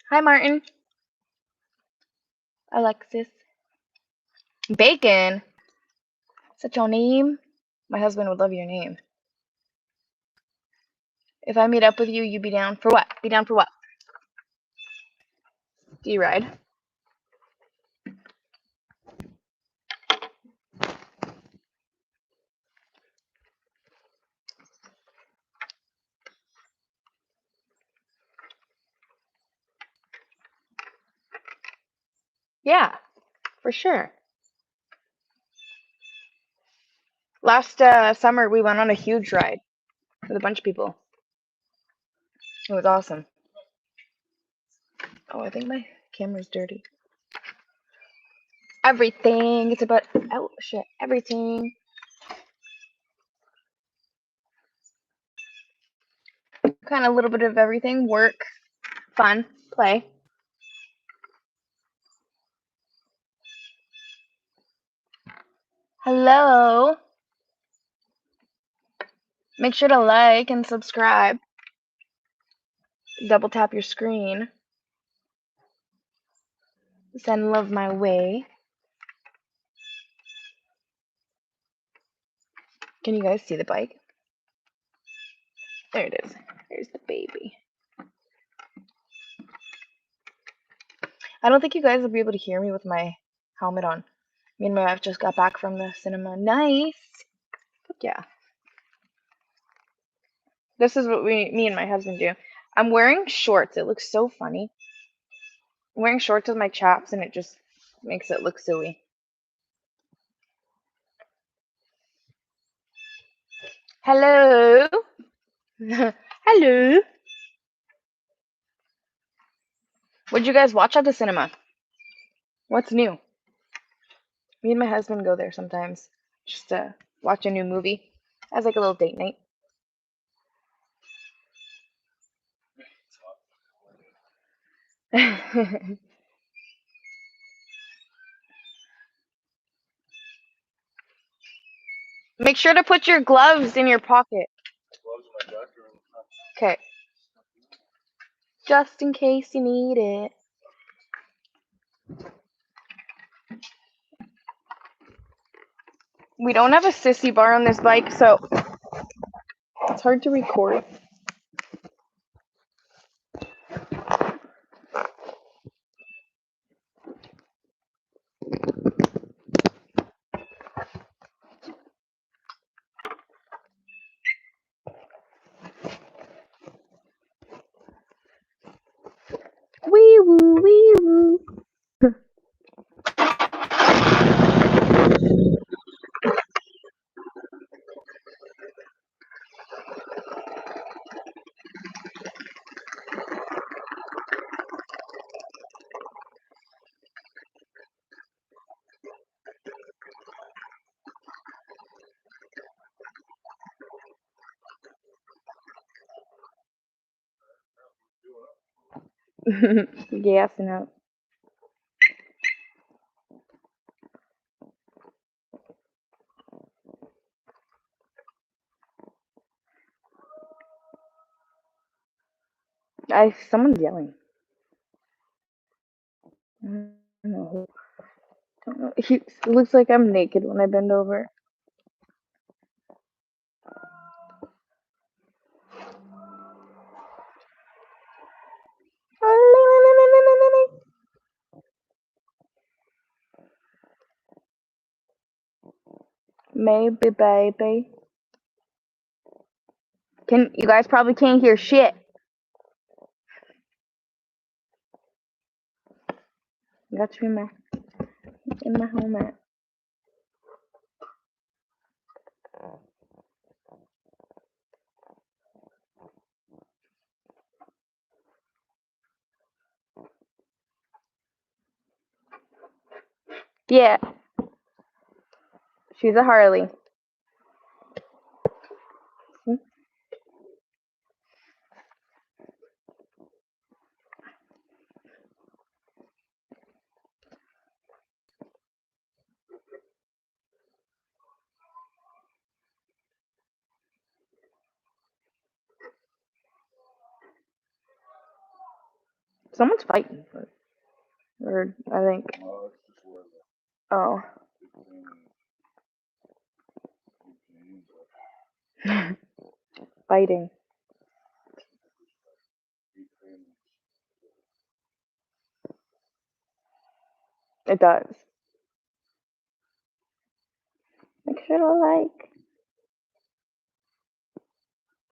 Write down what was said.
Hi, Martin. Alexis. Bacon. Is that your name? My husband would love your name. If I meet up with you, you be down for what? Be down for what? Do you ride? Yeah, for sure. Last summer, we went on a huge ride with a bunch of people. It was awesome. Oh, I think my camera's dirty. Everything. It's about, oh shit, everything. Kind of a little bit of everything. Work, fun, play. Hello. Make sure to like and subscribe. Double tap your screen. Send love my way. Can you guys see the bike? There it is. There's the baby. I don't think you guys will be able to hear me with my helmet on. Me and my wife just got back from the cinema. Nice. Yeah. This is what me and my husband do. I'm wearing shorts. It looks so funny. I'm wearing shorts with my chaps and it just makes it look silly. Hello. Hello. What'd you guys watch at the cinema? What's new? Me and my husband go there sometimes just to watch a new movie as like a little date night. Make sure to put your gloves in your pocket. Okay. Just in case you need it. We don't have a sissy bar on this bike, so it's hard to record. Wee woo, wee woo. Gassing out. Someone's yelling. I don't know. It looks like I'm naked when I bend over. Maybe, baby. You guys probably can't hear shit. Got you in my helmet. Yeah, she's a Harley. Someone's fighting. Or I think. Oh. Fighting. It does. Make sure to like.